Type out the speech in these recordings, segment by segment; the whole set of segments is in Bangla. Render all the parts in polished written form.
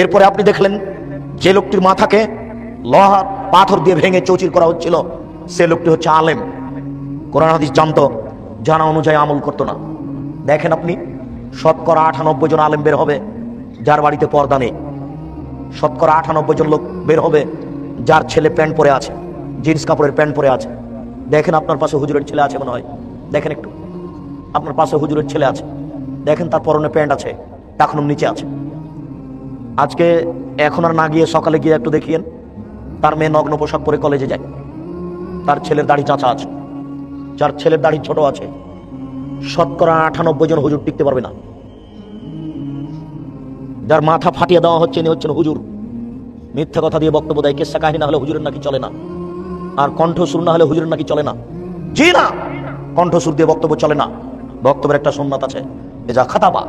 এরপরে আপনি দেখলেন যে লোকটির মাথাকে লোহার পাথর দিয়ে ভেঙে চৌচির করা হচ্ছিল, সে লোকটি হচ্ছে আলেম, কোরআন হাদিস জানতো, জানা অনুযায়ী আমল করতো না। দেখেন আপনি, শতকরা 98 জন আলেম বের হবে যার বাড়িতে পর্দা নেই। শতকরা 98 জন লোক বের হবে যার ছেলে প্যান্ট পরে আছে, জিন্স কাপড়ের প্যান্ট পরে আছে। দেখেন আপনার পাশে হুজুরের ছেলে আছে মনে হয়, দেখেন একটু, আপনার পাশে হুজুরের ছেলে আছে, দেখেন তার পরনে প্যান্ট আছে, এখনো নিচে আছে। আজকে এখন আর না গিয়ে সকালে গিয়ে একটু দেখিয়েন, তার মেয়ে নগ্ন পোশাক পরে কলেজে যায়, তার ছেলের দাড়ি চাচা আছে, যার ছেলের দাড়ি ছোট আছে। শতকরা 98 জন হুজুর টিকতে পারবে না। যার মাথা ফাটিয়ে দেওয়া হচ্ছে ইনি হচ্ছেন হুজুর। মিথ্যা কথা দিয়ে বক্তব্য দেয়, কেসা কাহিনী না হলে হুজুরের নাকি চলে না, আর কণ্ঠসুর না হলে হুজুরের নাকি চলে না। জি না, কণ্ঠসুর দিয়ে বক্তব্য চলে না। বক্তব্যের একটা সুন্নাত আছে, এজা খাতাবা,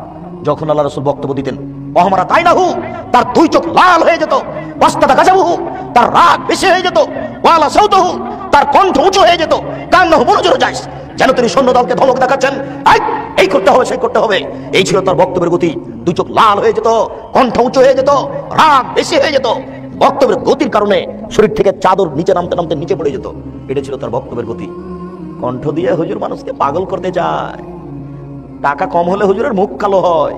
যখন আল্লাহ রাসূল বক্তব্য দিতেন, ওহমারা তাইনাহু, তার দুই চোখ লাল হয়ে যেত, ওয়াস্তাদা গাজাবহু, তার রাগ বেশি হয়ে যেত, ওয়ালা সাউতাহু, তার কণ্ঠ উঁচু হয়ে যেত, কান্নাহু মুনজিরু জাইস, যেন তিনি সৈন্য দলকে ধমক দেখাচ্ছেন, এই করতে হবে সেই করতে হবে। এই ছিল তার বক্তব্যের গতি। দুই চোখ লাল হয়ে যেত, কণ্ঠ উঁচু হয়ে যেত, রাগ বেশি হয়ে যেত। বক্তব্যের গতির কারণে শরীর থেকে চাদর নিচে নামতে নামতে নিচে পড়ে যেত। এটা ছিল তার বক্তব্যের গতি। কণ্ঠ দিয়ে হুজুর মানুষকে পাগল করতে যায়। টাকা কম হলে হুজুরের মুখ কালো হয়।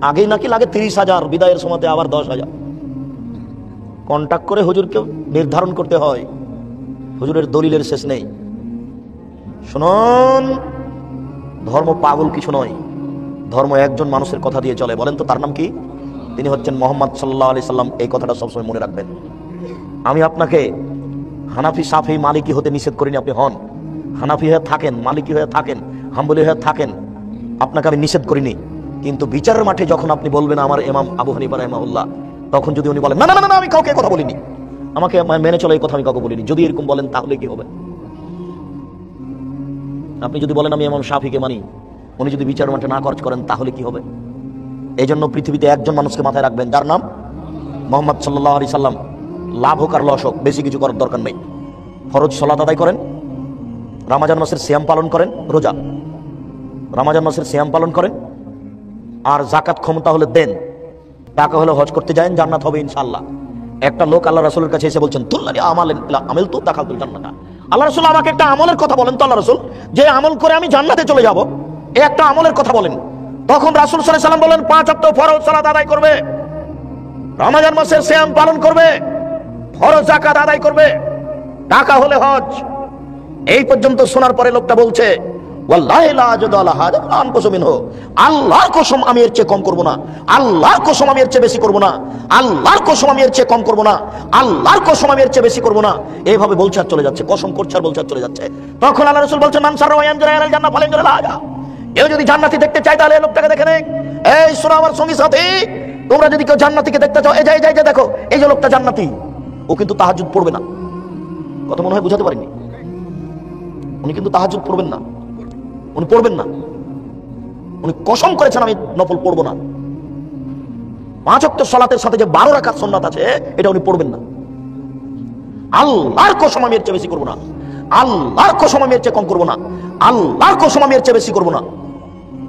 আগেই নাকি লাগে 30,000, বিদায়ের সময়তে আবার 10,000। কন্টাক্ট করে হুজুরকে নির্ধারণ করতে হয়। হুজুরের দলিলের শেষ নেই। শুনুন, ধর্ম পাগল কিছু নয়, ধর্ম একজন মানুষের কথা দিয়ে চলে। বলেন তো তার নাম কি? তিনি হচ্ছেন মুহাম্মদ সাল্লাল্লাহু আলাইহি সাল্লাম। এই কথাটা সবসময় মনে রাখবেন। আমি আপনাকে হানাফি, শাফি, মালিকি হতে নিষেধ করিনি। আপনি হন, হানাফি হয়ে থাকেন, মালিকি হয়ে থাকেন, হাম্বলি হয়ে থাকেন, আপনাকে আমি নিষেধ করিনি। কিন্তু বিচারের মাঠে যখন আপনি বলবেন আমার ইমাম আবু হানিফা রাহিমাহুল্লাহ, তখন যদি উনি বলেন না না না, আমি কাউকে কথা বলিনি, আমাকে মেনে চলো, এই কথা আমি কাউকে বলিনি, যদি এরকম বলেন তাহলে কি হবে? আপনি যদি বলেন আমি ইমাম শাফিকে মানি, উনি যদি বিচারের মাঠে না খরচ করেন তাহলে কি হবে? এই জন্য পৃথিবীতে একজন মানুষকে মাথায় রাখবেন, যার নাম মুহাম্মদ সাল্লাল্লাহু আলাইহি সাল্লাম। লাভ হোক আর লস হোক, বেশি কিছু করার দরকার নেই। ফরজ সালাত আদায় করেন, রমজান মাসের সিয়াম পালন করেন, রোজা, রমজান মাসের সিয়াম পালন করেন, আর যাকাত ক্ষমতা হলে দেন, টাকা হলে হজ করতে যান, জান্নাত হবে ইনশাআল্লাহ। একটা লোক আল্লাহ রাসূলের কাছে এসে বলছেন, তুল্লানি আমাল তো দাখালতুল জান্নাতা। আল্লাহ রাসূল, আমাকে একটা আমলের কথা বলেন তো আল্লাহ রাসূল, যে আমল করে আমি জান্নাতে চলে যাব, এই একটা আমলের কথা বলেন। তখন রাসূল সাল্লাল্লাহু আলাইহি সাল্লাম বলেন, 5 ওয়াক্ত ফরজ সালাত আদায় করবে, রমজান মাসের সিয়াম পালন করবে, ফরজ যাকাত আদায় করবে, টাকা হলে হজ। এই পর্যন্ত শোনার পরে লোকটা বলছে, ওয়াল্লাহি লা আজদু আলা হাদা আনকুসু মিনহু, আল্লাহর কসম আমি এর চেয়ে কম করব না, আল্লাহর কসম আমি এর চেয়ে বেশি করব না, আল্লাহর কসম আমি এর চেয়ে কম করব না, আল্লাহর কসম আমি এর চেয়ে বেশি করব না। এইভাবে বলছে আর চলে যাচ্ছে, কসম করছে আর বলছে আর চলে যাচ্ছে। তখন আল্লাহ রাসূল বলছেন, মান সারা ওয়ায়ানজুরা ইলাল জান্নাহ ফালানজুরা লাহা, কেউ যদি জান্নাতি দেখতে চায় তাহলে এই লোকটাকে দেখে নেক। এই শোনো আমার সঙ্গী সাথী, তোমরা যদি কেউ জান্নাতীকে দেখতে চাও, এই যে দেখো, এই যে লোকটা জান্নাতি, ও কিন্তু তাহাজ্জুদ পড়বে না। কথা মনে হয় বুঝাতে পারিনি। উনি কিন্তু তাহাজ্জুদ পড়বেন না, উনি পড়বেন না, উনি কসম করেছেন আমি নফল পড়বো না। 5 ওয়াক্ত সালাতের সাথে যে 12 রাকাত সুন্নাত আছে, এটা উনি পড়বেন না। আল্লাহর কসম আমি এর চেয়ে বেশি করবো না, আল্লাহর কসম আমি এর চেয়ে কম করবো না, আল্লাহর কসম আমি এর চেয়ে বেশি করবো না।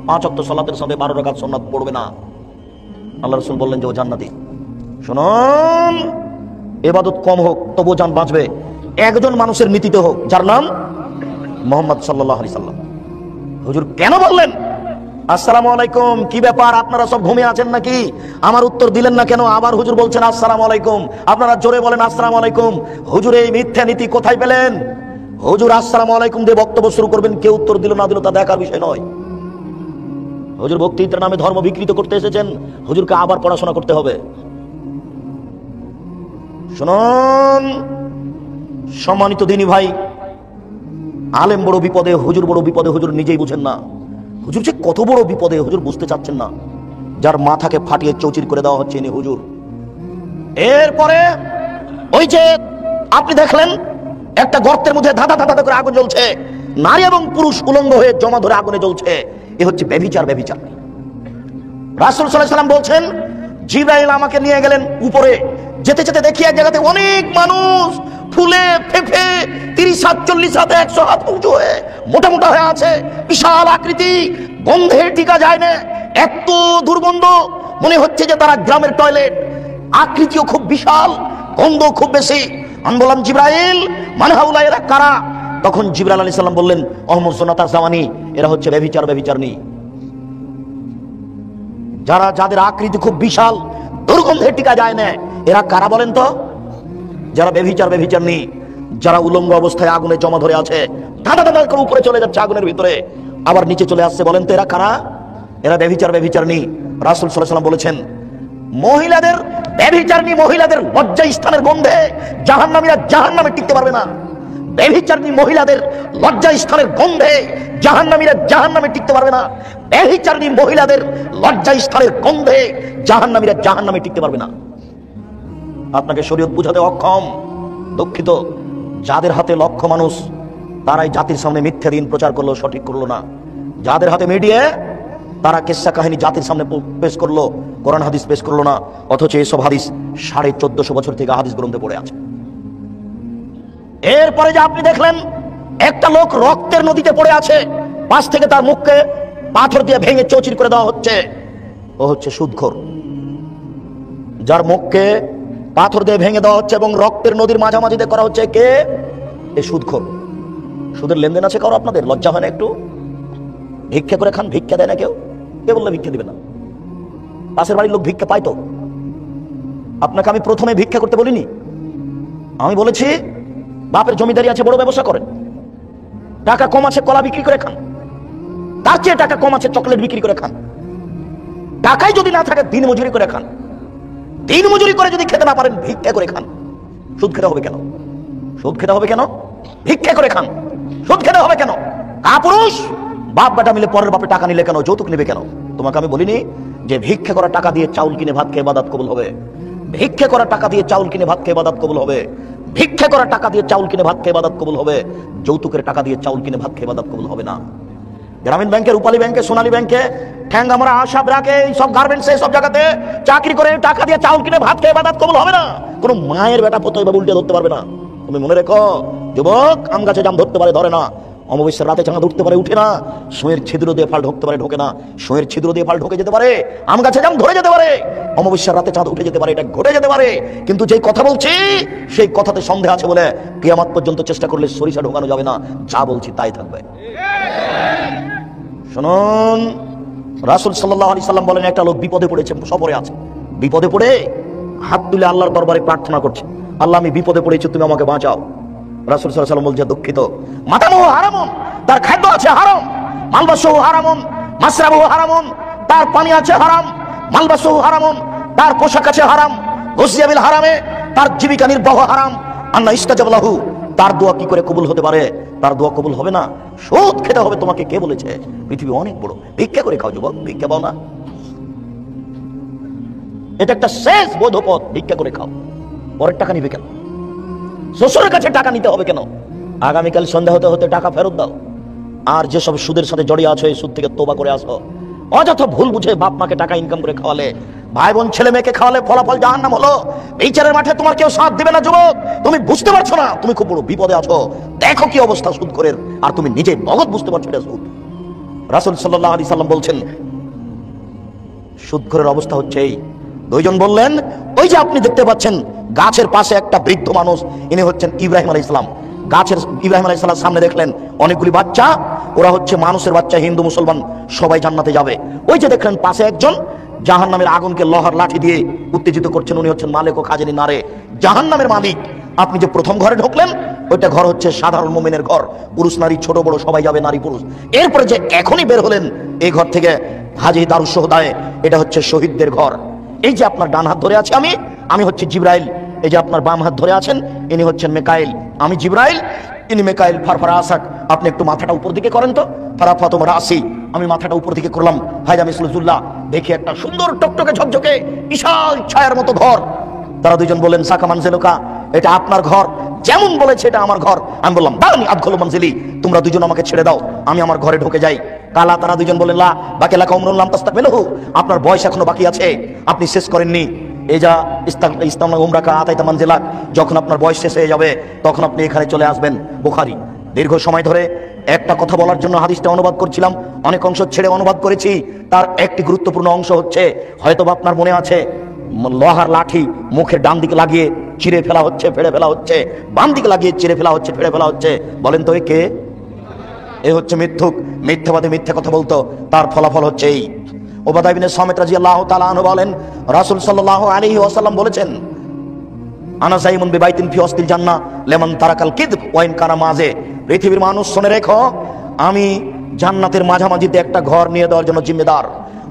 5 ওয়াক্ত সালাতের সাথে 12 রাকাত সুন্নাত পড়বে না। আল্লাহ রাসূল বললেন যে ও জান্নাতি। শুনুন, ইবাদত কম হোক তবু জান বাঁচবে, একজন মানুষের নীতিতে হোক, যার নাম মুহাম্মদ সাল্লাল্লাহু আলাইহি সাল্লাম। হুজুর কেন বললেন আসসালামু আলাইকুম, কি ব্যাপার আপনারা সব ঘুমিয়ে আছেন নাকি? আমার উত্তর দিলেন না কেন? আবার হুজুর বলছেন আসসালামু আলাইকুম, আপনারা জোরে বলেন আসসালামু আলাইকুম। হুজুর এই মিথ্যা নীতি কোথায় পেলেন? হুজুর আসসালামু আলাইকুম দিয়ে বক্তব্য শুরু করবেন, কেউ উত্তর দিল না দিল তা দেখার বিষয় নয়। হুজুর বক্তৃতার নামে ধর্ম বিকৃত করতে এসেছেন, হুজুরকে আবার পড়াশোনা করতে হবে। শুনুন সম্মানিত দিনী ভাই, আলেম বড় বিপদে, হুজুর বড় বিপদে, হুজুর নিজেই বুঝেন না। হুজুর যে কত বড় বিপদে হুজুর বুঝতে চাচ্ছেন না। যার মাথাকে ফাটিয়ে চৌচির করে দেওয়া হচ্ছে ইনি হুজুর। এরপরে ওই যে আপনি দেখলেন একটা গর্তের মধ্যে ধাঁধা ধাঁধা করে আগুন জ্বলছে, নারী এবং পুরুষ উলঙ্গ হয়ে জমা ধরে আগুনে জ্বলছে। এ হচ্ছে ব্যভিচার। ব্যভিচার রাসূল সাল্লাল্লাহু আলাইহি ওয়াসাল্লাম বলছেন, জিবরাইল আমাকে নিয়ে গেলেন উপরে, যেতে যেতে দেখি এক জায়গাতে অনেক মানুষ ফুলে ফেঁপে 30 হাত 40 হাত 100 হাত উঁচু হয়ে মোটা মোটা হয়ে আছে, বিশাল আকৃতি, গন্ধে টিকা যায় না, এত দুর্গন্ধ। মনে হচ্ছে যে তারা গ্রামের টয়লেট, আকৃতিও খুব বিশাল, গন্ধ খুব বেশি। আমি বললাম জিবরাইল মান হাউলা, এরা কারা? তখন জিবরাইল আলাইহিস সালাম বললেন অহমদ সুন্নাত জামানি, এরা হচ্ছে ব্যভিচারী। যাদের আকৃতি খুব বিশাল, দুর্গন্ধে টিকা যায় না, এরা কারা বলেন তো? যারা ব্যভিচারী, যারা উলঙ্গ অবস্থায় আগুনে জমা ধরে আছে, ধাঁধা করে উপরে চলে যাচ্ছে আগুনের ভিতরে, আবার নিচে চলে আসছে। বলেন তো এরা কারা? এরা ব্যভিচারী। রাসূল সাল্লাল্লাহু আলাইহি ওয়াসাল্লাম বলেছেন মহিলাদের ব্যভিচারী মহিলাদের লজ্জা স্থানের গন্ধে জাহান্নামীরা জাহান্নামে টিকতে পারবে না। ব্যভিচারী মহিলাদের লজ্জা স্থানের গন্ধে জাহান্নামীরা জাহান্নামে টিকতে পারবে না। ব্যভিচারী মহিলাদের লজ্জা স্থানের গন্ধে জাহান্নামীরা জাহান্নামে টিকতে পারবে না। আপনাকে শরীয়ত বুঝাতে অক্ষম, দুঃখিত। যাদের হাতে লক্ষ মানুষ, তারাই জাতির সামনে মিথ্যা দিন প্রচার করলো, সঠিক করলো না। যাদের হাতে মিডিয়া, তারা কিসসা কাহিনী জাতির সামনে পেশ করলো, কোরআন হাদিস পেশ করলো না। অথচ এসব হাদিস 1450 বছর থেকে হাদিস গ্রন্থে পড়ে আছে। এরপরে যে আপনি দেখলেন একটা লোক রক্তের নদীতে পড়ে আছে, পাশ থেকে তার মুখকে পাথর দিয়ে ভেঙে চৌচির করে দেওয়া হচ্ছে, ও হচ্ছে সুদখোর। যার মুখকে পাথর দিয়ে ভেঙে দেওয়া হচ্ছে এবং রক্তের নদীর মাঝামাঝিতে করা হচ্ছে, কে? এই সুদখোর। সুদের লেনদেন আছে কারো? আপনাদের লজ্জা হয় না একটু? ভিক্ষা করে খান, ভিক্ষা দেয় না কেউ? কে বললে ভিক্ষা দিবে না? পাশের বাড়ির লোক ভিক্ষা পায় তো। আপনাকে আমি প্রথমে ভিক্ষা করতে বলিনি, আমি বলেছি বাপের জমিদারি আছে, বড় ব্যবসা করেন, টাকা কম আছে কলা বিক্রি করে খান, তার চেয়ে টাকা কম আছে চকলেট বিক্রি করে খান। টাকাই যদি না থাকে দিন মজুরি করে খান, দিন মজুরি করে যদি খেতে না পারেন ভিক্ষা করে খান। সুদ খেতে হবে কেন? সুদ খেতে হবে কেন? ভিক্ষা করে খান, সুদ খেতে হবে কেন? কাপুরুষ বাপ বেটা মিলে পরের বাপে টাকা নিলে কেন? যৌতুক নেবে কেন? তোমাকে আমি বলিনি যে ভিক্ষা করা টাকা দিয়ে চাউল কিনে ভাত খেয়ে ইবাদত কবুল হবে? ভিক্ষা করা টাকা দিয়ে চাউল কিনে ভাত খেয়ে ইবাদত কবুল হবে? ভিক্ষা করা টাকা দিয়ে চাউল কিনে ভাত খেয়ে ইবাদত কবুল হবে? যৌতুকের টাকা দিয়ে চাউল কিনে ভাত খেয়ে ইবাদত কবুল হবে না। গ্রামীণ ব্যাংকে, রূপালী ব্যাংকে, সোনালী ব্যাংকে, ঠ্যাঙ্গামারা, আশা ব্রাকে, সব গার্মেন্টসে, সব জায়গাতে চাকরি করে টাকা দিয়ে চাউল কিনে ভাত খেয়ে ইবাদত কবুল হবে না। কোনো মায়ের বেটা পতই বা উল্টে ধরতে পারবে না। তুমি মনে রেখো যুবক, আম গাছে জাম ধরতে পারে, ধরে না। অমাবস্যার রাতে চাঙা ধরতে পারে, উঠে না। সুঁয়ের ছিদ্র দিয়ে ফাল ঢুকতে পারে, ঢোকে না। সুঁয়ের ছিদ্র দিয়ে ফাল ঢুকে যেতে পারে, আম গাছে জাম ধরে যেতে পারে, অমাবস্যার রাতে চাঁদ উঠে যেতে পারে, এটা ঘটে যেতে পারে। কিন্তু যেই কথা বলছি সেই কথাতে সন্দেহ আছে বলে কিয়ামত পর্যন্ত চেষ্টা করলে সরিষা ঢোকানো যাবে না। যা বলছি তাই থাকবে। শুনুন, রাসূল সাল্লাল্লাহু আলাইহি সাল্লাম বলেন একটা লোক বিপদে পড়েছে, সফরে আছে, বিপদে পড়ে হাত তুলে আল্লাহর দরবারে প্রার্থনা করছে, আল্লাহ আমি বিপদে পড়েছি, তুমি আমাকে বাঁচাও। রাসূল সাল্লাল্লাহু আলাইহি সাল্লাম বলছে দুঃখিত, মাতামুহু হারামুন, তার খাদ্য আছে হারাম, মালবাসুহু হারামুন, মাসরাবুহু হারামুন, তার পানি আছে হারাম, মালবাসুহু হারামুন, তার পোশাক আছে হারাম, গুযিয়া বিল হারামে, তার জীবিকা নির্বাহ হারাম। আন্না ইস্তাজাবা লাহু, তার দোয়া কি করে কবুল হতে পারে? তার দোয়া কবুল হবে না। সুদ খেতে হবে তোমাকে কে বলেছে? পৃথিবী অনেক বড়, ভিক্ষা করে খাও যুবক, ভিক্ষা পাও না? এটা একটা শেষ বৈধ পথ, ভিক্ষা করে খাও। পরের টাকা নিবে কেন? শ্বশুরের কাছে টাকা নিতে হবে কেন? আগামীকাল সন্ধ্যা হতে হতে টাকা ফেরত দাও। আর যেসব সুদের সাথে জড়িয়ে আছো, এই সুদ থেকে তোবা করে আসো। অযথা ভুল বুঝে বাপ মাকে টাকা ইনকাম করে খাওয়ালে, ভাই বোন ছেলে মেয়েকে খাওয়ালে ফলাফল জাহান্নাম হলো। বিচারের মাঠে তোমার কেউ সাথ দিবে না যুবক, তুমি বুঝতে পারছো না তুমি খুব বড় বিপদে আছো। দেখো কি অবস্থা সুদ করে, আর তুমি নিজে নগদ বুঝতে পারছো এটা সুদ। রাসূল সাল্লাল্লাহু আলাইহি সাল্লাম বলছেন সুদখোরের অবস্থা হচ্ছে এই। দুইজন বললেন, ওই যে আপনি দেখতে পাচ্ছেন গাছের পাশে একটা বৃদ্ধ মানুষ, ইনি হচ্ছেন ইব্রাহিম আলাইহিস সালাম। গাছের ইব্রাহিম আলাইহিস সালাম সামনে দেখলেন অনেকগুলি বাচ্চা, ওরা হচ্ছে মানুষের বাচ্চা, হিন্দু মুসলমান সবাই জান্নাতে যাবে। ওই যে দেখলেন পাশে একজন জাহান্নামের আগুনকে লোহার লাঠি দিয়ে উত্তেজিত করছেন, উনি হচ্ছেন মালিক ও খাজানি নারে, জাহান্নামের মালিক। আপনি যে প্রথম ঘরে ঢুকলেন ওইটা ঘর হচ্ছে সাধারণ মুমিনের ঘর, পুরুষ নারী ছোট বড় সবাই যাবে, নারী পুরুষ। এরপরে যে এখনই বের হলেন এই ঘর থেকে, হাজী দারুস শুহাদায়ে, এটা হচ্ছে শহীদদের ঘর। এই যে আপনার ডান হাত ধরে আছে আমি হচ্ছে জিবরাইল। এই যে আপনার বাম হাত ধরে আছেন ইনি হচ্ছেন মিকাইল, আমি জিবরাইল, ইনি মিকাইল। ফারফারা আসাক, আপনি একটু মাথাটা উপর দিকে করেন তো। ফারাফাতুম রাসি, আমি মাথাটা উপর দিকে করলাম। হায়দা মিসলুজুল্লাহ, দেখি একটা সুন্দর টকটকে ঝকঝকে বিশাল ছায়ার মতো ঘর। তারা দুইজন বললেন সাকা মানজিলুকা, এটা আপনার ঘর। যেমন বলেছে এটা আমার ঘর। আমি বললাম দানি আদখুলু মানজিলি, তোমরা দুজন আমাকে ছেড়ে দাও, আমি আমার ঘরে ঢুকে যাই। কালা, তারা দুজন বললেন লা বাকি লাকা উমরুন লাম তাস্তাকমিলহু, আপনার বয়স এখনো বাকি আছে, আপনি শেষ করেননি। এই যা ইসলাম উমরাকা আতাইতা মানজিলাক, যখন আপনার বয়স শেষ হয়ে যাবে তখন আপনি এখানে চলে আসবেন। বুখারী। দীর্ঘ সময় ধরে একটা কথা বলার জন্য হাদিসটা অনুবাদ করছিলাম, অনেক অংশ ছেড়ে অনুবাদ করেছি। তার একটি গুরুত্বপূর্ণ অংশ হচ্ছে, হয়তো আপনার মনে আছে, লোহার লাঠি মুখের ডান দিকে লাগিয়ে চিরে ফেলা হচ্ছে, ফেড়ে ফেলা হচ্ছে, বাম দিকে লাগিয়ে চিরে ফেলা হচ্ছে, ফেড়ে ফেলা হচ্ছে। বলেন তো এ কে? এ হচ্ছে মিথ্যুক, মিথ্যাবাদী, মিথ্যে কথা বলতো। তার ফলাফল হচ্ছে এই। উবাদা ইবনে সামিত রাদিয়াল্লাহু তাআলা আনহু বলেন, রাসূল সাল্লাল্লাহু আলাইহি ওয়াসাল্লাম বলেছেন, আনা যাইমুন বিবাইতিন ফি ওয়াসতিল জান্নাহ লিমান তারাকাল কিযব ওয়া ইন কানা মাযে। পৃথিবীর মানুষ শুনে রেখো, আমি জান্নাতের মাঝামাঝিতে একটা ঘর নিয়ে দেওয়ার জন্য জিম্মেদার।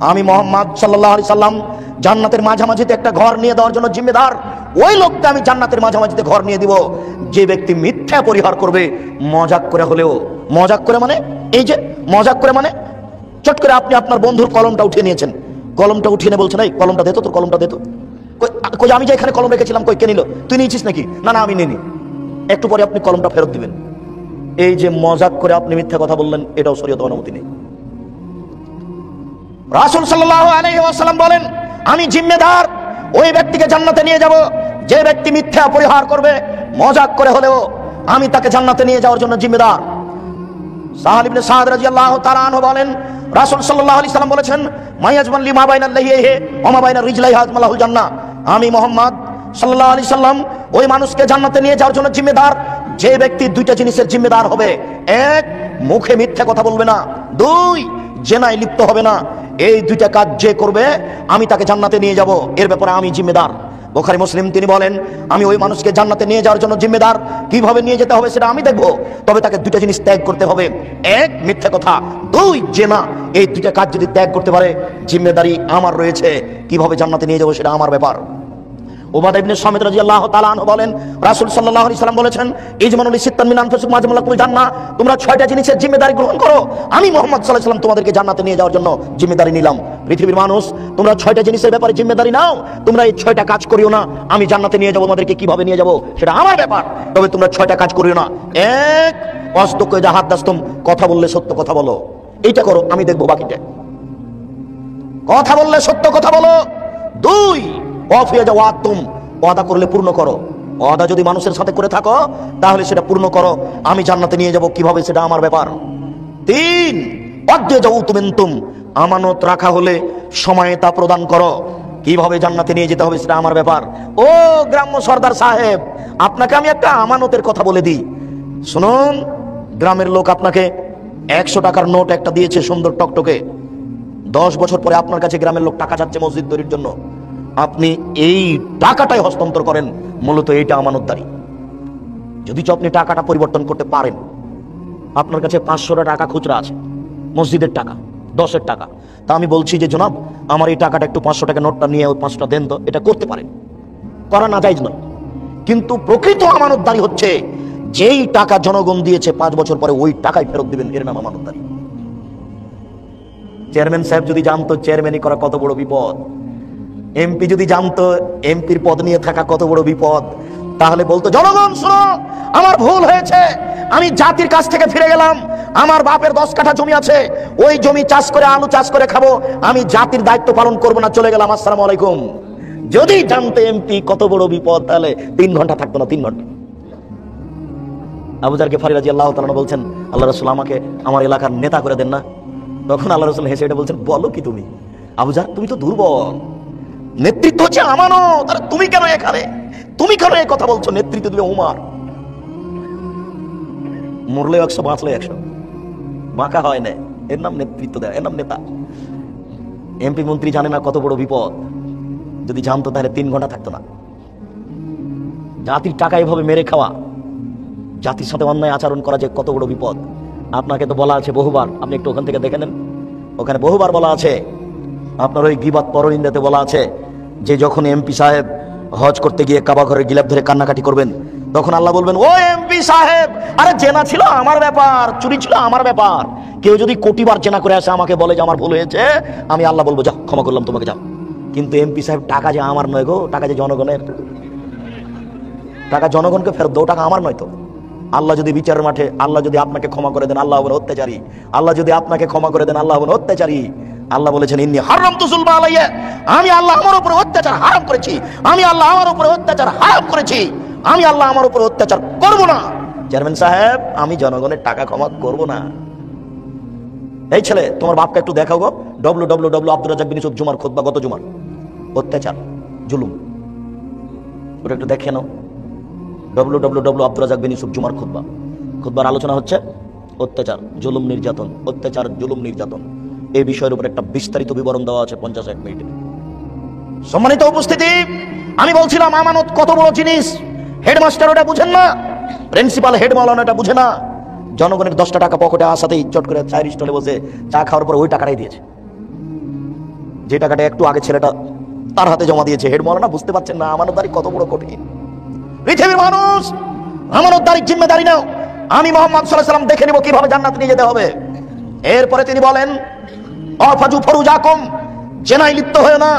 আমি মুহাম্মদ সাল্লাল্লাহু আলাইহি সাল্লাম জান্নাতের মাঝামাঝিতে একটা ঘর নিয়ে দেওয়ার জন্য জিম্মেদার। ওই লোককে আমি জান্নাতের মাঝামাঝিতে ঘর নিয়ে দিব যে ব্যক্তি মিথ্যা পরিহার করবে, মজাক করে হলেও। মজাক করে মানে এই যে মজাক করে মানে, চট করে আপনি আপনার বন্ধুর কলমটা উঠিয়ে নিয়েছেন, কলমটা উঠিয়ে নিয়ে বলছেন, এই কলমটা দে তো, তোর কলমটা দে তো। কই আমি যে এখানে কলম রেখেছিলাম, কই কে নিল? তুই নিয়েছিস নাকি? না না আমি নিইনি। একটু পরে আপনি কলমটা ফেরত দিবেন। এই যে মজাক করে আপনি মিথ্যা কথা বললেন, এটাও শরীয়তে অনুমতি নেই। রাসূল সাল্লাল্লাহু আলাইহি ওয়াসাল্লাম বলেন, আমি জিম্মেদার ওই ব্যক্তিকে জান্নাতে নিয়ে যাব যে ব্যক্তি মিথ্যা পরিহার করবে, মজাক করে হলেও আমি তাকে জান্নাতে নিয়ে যাওয়ার জন্য জিম্মেদার। সাহাল ইবনে সাদ রাদিয়াল্লাহু তাআলা আনহু বলেন, রাসূল সাল্লাল্লাহু আলাইহি সাল্লাম বলেছেন, মায়াজমান লিমা বাইনাল লাহিহি ওয়া মা বাইনা রিজলাইহি আজমালাহুল জান্নাহ। আমি মুহাম্মদ সাল্লাল্লাহু আলাইহি সাল্লাম ওই মানুষকে জান্নাতে নিয়ে যাওয়ার জন্য জিম্মেদার যে ব্যক্তি দুইটা জিনিসের জিম্মেদার হবে। এক, মুখে মিথ্যা কথা বলবে না। দুই, জেনায় লিপ্ত হবে না। এই দুইটা কাজ যে করবে, আমি তাকে জান্নাতে নিয়ে যাব, এর ব্যাপারে আমি জিম্মেদার। বুখারী মুসলিম তিনি বলেন, আমি ওই মানুষকে জান্নাতে নিয়ে যাওয়ার জন্য জিম্মেদার। কিভাবে নিয়ে যেতে হবে সেটা আমি দেখব, তবে তাকে দুইটা জিনিস ত্যাগ করতে হবে। এক, মিথ্যা কথা। দুই, জেনা। এই দুইটা কাজ যদি ত্যাগ করতে পারে, জিম্মেদারি আমার রয়েছে। কিভাবে জান্নাতে নিয়ে যাবো সেটা আমার ব্যাপার। উবাদা ইবনে সামিত রাদিয়াল্লাহু তাআলা আনহু বলেন, রাসূল সাল্লাল্লাহু আলাইহি সাল্লাম বলেছেন, ইজমানুল সিত্তান মিন আনফুসিকুম মাজমালাকুল জান্নাহ। তোমরা 6টা জিনিসের জিম্মেদারি গ্রহণ করো। আমি মুহাম্মদ সাল্লাল্লাহু আলাইহি সাল্লাম তোমাদেরকে জান্নাতে নিয়ে যাওয়ার জন্য জিম্মেদারি নিলাম। পৃথিবীর মানুষ, তোমরা 6টা জিনিসের ব্যাপারে জিম্মেদারি নাও। তোমরা এই 6টা কাজ করিও না। আমি জান্নাতে নিয়ে যাব, তোমাদেরকে কিভাবে নিয়ে যাব সেটা আমার ব্যাপার, তবে তোমরা 6টা কাজ করিও না। এক, ওয়াসদুক ইযা হাদাসতুম, কথা বললে সত্য কথা বলো। এইটা করো, আমি দেখব বাকিটা। কথা বললে সত্য কথা বলো। দুই, ওয়াফিয়া জাওয়াতুম, ওয়াদা করলে পূর্ণ করো। ওয়াদা যদি মানুষের সাথে করে থাকো, তাহলে সেটা পূর্ণ করো। আমি জান্নাতে নিয়ে যাব, কিভাবে সেটা আমার ব্যাপার। তিন, ওয়াদে জাউতুমিনতুম, আমানত রাখা হলে সময়ে তা প্রদান করো। কিভাবে জান্নাতে নিয়ে যেতে হবে সেটা আমার ব্যাপার। ও গ্রাম্য সর্দার সাহেব, আপনাকে আমি একটা আমানতের কথা বলে দিই, শুনুন। গ্রামের লোক আপনাকে 100 টাকার নোট একটা দিয়েছে, সুন্দর টকটকে। 10 বছর পরে আপনার কাছে গ্রামের লোক টাকা চাচ্ছে মসজিদ তৈরির জন্য। আপনি এই টাকাটাই হস্তান্তর করেন, মূলত এইটা আমানতদারি। যদি আপনি টাকাটা পরিবর্তন করতে পারেন, আপনার কাছে 500 টাকা খুচরা আছে, মসজিদের টাকা, 10-এর টাকা। তা আমি বলছি যে জনাব, আমার এই টাকাটা একটু 500 টাকা নোটটা নিয়ে ওই 5টা দেন তো। এটা করতে পারেন, করা না জায়েজ নয়। কিন্তু প্রকৃত আমানতদারি হচ্ছে যেই টাকা জনগণ দিয়েছে 5 বছর পরে ওই টাকাই ফেরত দিবেন, এর নাম আমানতদারি। চেয়ারম্যান সাহেব যদি জানতো চেয়ারম্যানই করা কত বড় বিপদ, এমপি যদি জানতো এমপির পদ নিয়ে থাকা কত বড় বিপদ, তাহলে বলতো, জনগণ শোনো, আমার ভুল হয়েছে, আমি জাতির কাছ থেকে ফিরে গেলাম। আমার বাপের 10 কাঠা জমি আছে, ওই জমি চাষ করে আলু চাষ করে খাবো, আমি জাতির দায়িত্ব পালন করবো না, চলে গেলাম, আসসালামু আলাইকুম। যদি জানতো এমপি কত বড় বিপদ, তাহলে 3 ঘন্টা থাকতো না, 3 ঘন্টা। আবু যার গিফারি রাদিয়াল্লাহু তাআলা বলছেন, আল্লাহ রাসূল আমাকে আমার এলাকার নেতা করে দেন না। তখন আল্লাহ রাসূল হেসে এটা বলছেন, বলো কি তুমি আবু যার, তুমি তো দুর্বল, নেতৃত্ব হচ্ছে আমানত, আর তুমি কেন এখানে, তুমি কেন এই কথা বলছো? নেতৃত্ব দিবে উমার। মরলে 100, বাঁচলে 100, বাঁকা হয় না, এর নাম নেতৃত্ব দেয়, এর নাম নেতা। এমপি মন্ত্রী জানে না কত বড় বিপদ, যদি জানতো তাহলে 3 ঘন্টা থাকতো না। জাতির টাকা এভাবে মেরে খাওয়া, জাতির সাথে অন্যায় আচরণ করা যে কত বড় বিপদ। আপনাকে তো বলা আছে বহুবার, আপনি একটু ওখান থেকে দেখে নেন, ওখানে বহুবার বলা আছে। আপনার ওই গীবাত পরনিন্দাতে বলা আছে যে যখন এমপি সাহেব হজ করতে গিয়ে কাবা ঘরের গিলাপ ধরে কান্নাকাটি করবেন, তখন আল্লাহ বলবেন, ও এমপি সাহেব, আরে জেনা ছিল আমার ব্যাপার, চুরি ছিল আমার ব্যাপার। কেউ যদি কোটিবার জেনা করে আসে আমাকে বলে যে আমার ভুল হয়েছে, আমি আল্লাহ বলবো, যাও ক্ষমা করলাম তোমাকে, যাও। কিন্তু এমপি সাহেব, টাকা যে আমার নয় গো, টাকা যে জনগণের, টাকা জনগণকে ফেরত দাও, টাকা আমার নয় তো। আল্লাহ যদি বিচারের মাঠে, আল্লাহ যদি আপনাকে ক্ষমা করে দেন, আল্লাহ হবেন অত্যাচারী। আল্লাহ যদি আপনাকে ক্ষমা করে দেন, আল্লাহ হবেন অত্যাচারী। আল্লাহ বলেছেন, ইন্নী হারামতু যুলমা আলাইয়া, আমি আল্লাহ আমার উপরে অত্যাচার হারাম করেছি, আমি আল্লাহ আমার উপরে অত্যাচার হারাম করেছি, আমি আল্লাহ আমার উপরে অত্যাচার করব না। চেয়ারম্যান সাহেব, আমি জনগণের টাকা ক্ষমা করব না। এই ছেলে, তোমার বাপকে একটু দেখাও গো, www আব্দুর রাজ্জাক বিন ইউসুফ জুমার খুতবা, গত জুমার, অত্যাচার জুলুম, ওটা একটু দেখে নাও। www আব্দুর রাজ্জাক বিন ইউসুফ জুমার খুতবা, খুতবার আলোচনা হচ্ছে অত্যাচার, জুলুম, নির্যাতন, অত্যাচার, জুলুম, নির্যাতন, এই বিষয়ের উপর একটা বিস্তারিত বিবরণ দেওয়া আছে 51 মিনিটে। সম্মানিত উপস্থিতি, আমি বলছিলাম আমানত কত বড় জিনিস। হেডমাস্টার ওটা বুঝেন না, প্রিন্সিপাল হেড মাওলানা এটা বুঝে না। জনগণের 10টা টাকা পকেটে আসাতেই চট করে চায়ের স্টলে বসে চা খাওয়ার পর ওই টাকাটাই দিয়েছে, যে টাকাটা একটু আগে ছেলেটা তার হাতে জমা দিয়েছে। হেড মাওলানা বুঝতে পারছেন না আমানতদারি কত বড় কঠিন। পৃথিবীর মানুষ, আমানতদারির জিম্মেদারি নাও। আমি মুহাম্মদ সাল্লাল্লাহু আলাইহি ওয়াসাল্লাম দেখে নিব কিভাবে জান্নাতে নিয়ে যেতে হবে। এরপরে তিনি বলেন, অফাজু ফরুজাকুম, জেনায় লিপ্ত হয়েও না।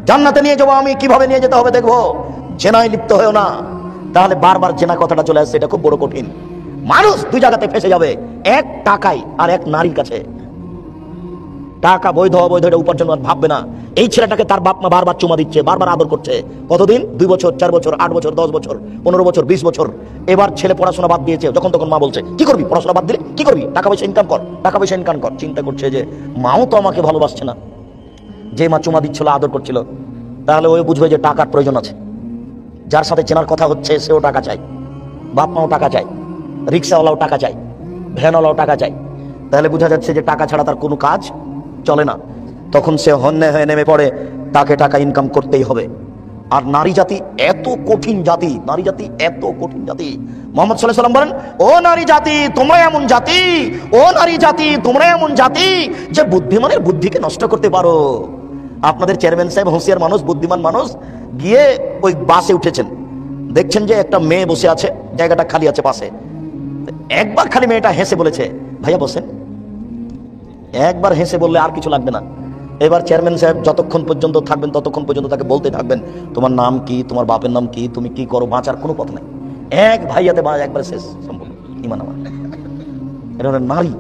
জান্নাতে নিয়ে যাবো আমি, কিভাবে নিয়ে যেতে হবে দেখবো। জেনায় লিপ্ত হয়েও না। তাহলে বারবার জেনা কথাটা চলে আসছে, এটা খুব বড় কঠিন। মানুষ দুই জায়গাতে ফেসে যাবে, এক টাকায় আর এক নারীর কাছে। টাকা বৈধ অবৈধ এটা উপার্জন ভাববে না। এই ছেলেটাকে তার বাপ মা বারবার চুমা দিচ্ছে, বারবার আদর করছে। কতদিন? 2 বছর, 4 বছর, 8 বছর, 10 বছর, 15 বছর, 20 বছর। এবার ছেলে পড়াশোনা বাদ দিয়েছে, যখন তখন মা বলছে কি করবি, পড়াশোনা বাদ দিলে কি করবি, টাকা পয়সা ইনকাম কর, টাকা পয়সা ইনকাম কর। চিন্তা করছে যে মাও তো আমাকে ভালোবাসছে না, যে মা চুমা দিচ্ছিল, আদর করছিল, তাহলে ওই বুঝবে যে টাকার প্রয়োজন আছে। যার সাথে চেনার কথা হচ্ছে সেও টাকা চায়, বাপ মাও টাকা চায়, রিক্সাওয়ালাও টাকা চায়, ভ্যানওয়ালাও টাকা চায়। তাহলে বোঝা যাচ্ছে যে টাকা ছাড়া তার কোনো কাজ চলে না। তখন সে হন্যে হয়ে নেমে পড়ে, তাকে টাকা ইনকাম করতেই হবে। আর নারী জাতি এত কঠিন জাতি, নারী জাতি এত কঠিন জাতি। মুহাম্মদ সাল্লাল্লাহু আলাইহি ওয়াসাল্লাম বলেন, ও নারী জাতি তোমরা এমন জাতি, ও নারী জাতি তোমরা এমন জাতি যে বুদ্ধিমানের বুদ্ধিকে নষ্ট করতে পারো। আপনাদের চেয়ারম্যান সাহেব হুঁশিয়ার মানুষ, বুদ্ধিমান মানুষ, গিয়ে ওই বাসে উঠেছেন, দেখছেন যে একটা মেয়ে বসে আছে, জায়গাটা খালি আছে পাশে। একবার খালি মেয়েটা হেসে বলেছে, ভাইয়া বসেন। একবার হেসে বললে আর কিছু লাগবে না। এবার চেয়ারম্যান সাহেব যতক্ষণ পর্যন্ত থাকবেন ততক্ষণ পর্যন্ত তাকে বলতে থাকবেন, তোমার নাম কি, তোমার বাপের নাম কি, তুমি কি করো, বাঁচার কোনো পথ নাই। এক ভাইয়াতে একবার শেষ সম্পূর্ণ ইমান আমার। এটা নারী।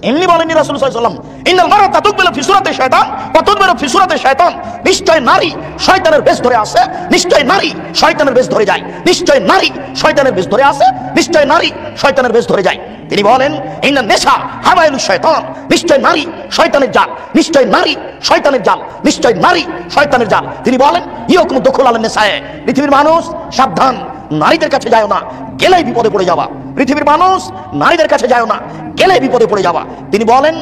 এমনি বলেননি রাসূল সাল্লাল্লাহু আলাইহি ওয়াসাল্লাম, ইন্নাল মারআতা তুকবিলু ফি সূরাতি শায়তান ওয়া তুদবিরু ফি সূরাতি শায়তান। নিশ্চয় নারী শয়তানের বেশ ধরে আসে, নিশ্চয় নারী শয়তানের বেশ ধরে যায়, নিশ্চয় নারী শয়তানের বেশ ধরে আসে, নিশ্চয় নারী শয়তানের বেশ ধরে যায়। তিনি বলেন, ইন্নান নিসা হাওয়াইলু শায়তান, নিশ্চয় নারী শয়তানের জাল, নিশ্চয় নারী শয়তানের জাল, নিশ্চয় নারী শয়তানের জাল। তিনি বলেন, ইয়াকুম দুখুল আলান নিসায়ে, পৃথিবীর মানুষ সাবধান, নারীদের কাছে যায় না, গেলেই বিপদে পড়ে যাবা। পৃথিবীর মানুষ নারীদের কাছে যায় না, গেলে বিপদে পড়ে যাবা। তিনি বলেন,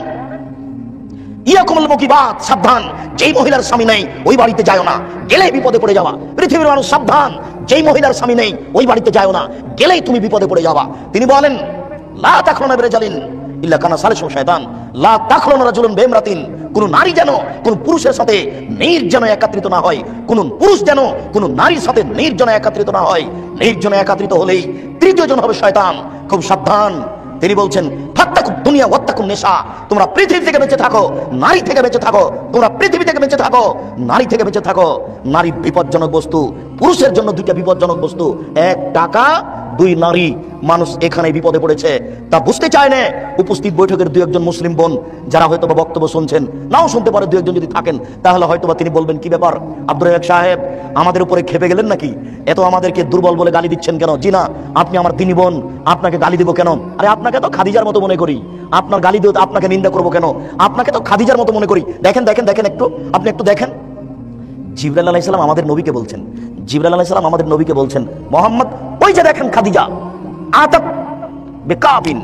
ইয়াকুমুল মুকিবাত, সাবধান, যেই মহিলার স্বামী নেই ওই বাড়িতে যায় না, গেলে বিপদে পড়ে যাবা। পৃথিবীর মানুষ সাবধান, যেই মহিলার স্বামী নেই ওই বাড়িতে যায় না, গেলেই তুমি বিপদে পড়ে যাবা। তিনি বলেন, লা তাখলুনা বিরাজালিন ইল্লা কানা সালিসু শায়তান, লা তাখলুনা রাজুলুন বিমরাতিন, কোন নারী যেন কোন পুরুষের সাথে নির্জনে একত্রিত না হয়, কোন পুরুষ যেন কোন নারীর সাথে নির্জনে একত্রিত না হয়। নির্জনে একত্রিত হলেই তৃতীয় জন হবে শয়তান, খুব সাবধান। তিনি বলছেন, ফাত্তাকুদ দুনিয়া ওয়াত্তাকুন নিসা, তোমরা পৃথিবী থেকে বেঁচে থাকো, নারী থেকে বেঁচে থাকো, তোমরা পৃথিবী থেকে বেঁচে থাকো, নারী থেকে বেঁচে থাকো। নারী বিপজ্জনক বস্তু, পুরুষের জন্য দুইটা বিপজ্জনক বস্তু, এক টাকা, দুই নারী। মানুষ এখানে বিপদে পড়েছে, তা বুঝতে চায় না। উপস্থিত বৈঠকের 2-1 মুসলিম বোন যারা হয়তো বা বক্তব্য শুনছেন, নাও শুনতে পারে, 2-1 যদি থাকেন, তাহলে হয়তো বা তিনি বলবেন, কি ব্যাপার আব্দুর রাজ্জাক সাহেব, আমাদের উপরে খেপে গেলেন নাকি? এত আমাদেরকে দুর্বল বলে গালি দিচ্ছেন কেন? জি না, আপনি আমার দিনী বোন, আপনাকে গালি দিব কেন? আরে আপনাকে তো খাদিজার মতো মনে করি, আপনার গালি দিয়ে আপনাকে নিন্দা করবো কেন? আপনাকে তো খাদিজার মতো মনে করি। দেখেন দেখেন দেখেন, একটু আপনি একটু দেখেন, জিবরাইল আলাইহিস সালাম আমাদের নবীকে বলছেন, জিবরাইল আলাইহিস সালাম আমাদের নবীকে বলছেন, মুহাম্মদ ওই যে দেখেন খাদিজা আতাত বিকাবিন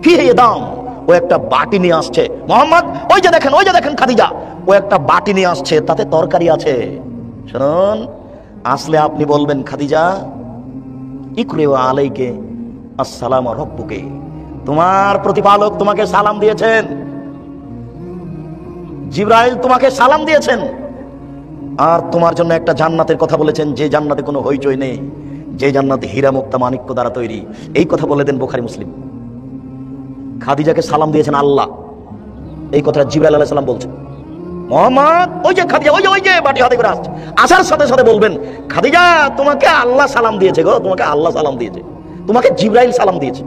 ফিহি ইয়াদাম, ও একটা বাটি নিয়ে আসছে। মুহাম্মদ ওই যে দেখেন, ওই যে দেখেন খাদিজা, ও একটা বাটি নিয়ে আসছে, তাতে তরকারি আছে। শুনুন, আসলে আপনি বলবেন, খাদিজা ইকরিউ আলাইকে আসসালামু রাব্বুকে, তোমার প্রতিপালক তোমাকে সালাম দিয়েছেন, জিবরাইল তোমাকে সালাম দিয়েছেন, আর তোমার জন্য একটা জান্নাতের কথা বলেছেন, যে জান্নাতে কোনো হইচই নেই, যে জান্নাতে হীরা মুক্তা মাণিক্য দ্বারা তৈরি। এই কথা বলে দেন বুখারী মুসলিম। খাদিজাকে সালাম দিয়েছেন আল্লাহ, এই কথা জিবরাইল আলাইহিস সালাম বলছেন। মুহাম্মদ ওই যে খাদিজা, ওই যে বাটি হাতে করে আসছে, আসার সাথে সাথে বলবেন, খাদিজা তোমাকে আল্লাহ সালাম দিয়েছে গো, তোমাকে আল্লাহ সালাম দিয়েছে, তোমাকে জিবরাইল সালাম দিয়েছে।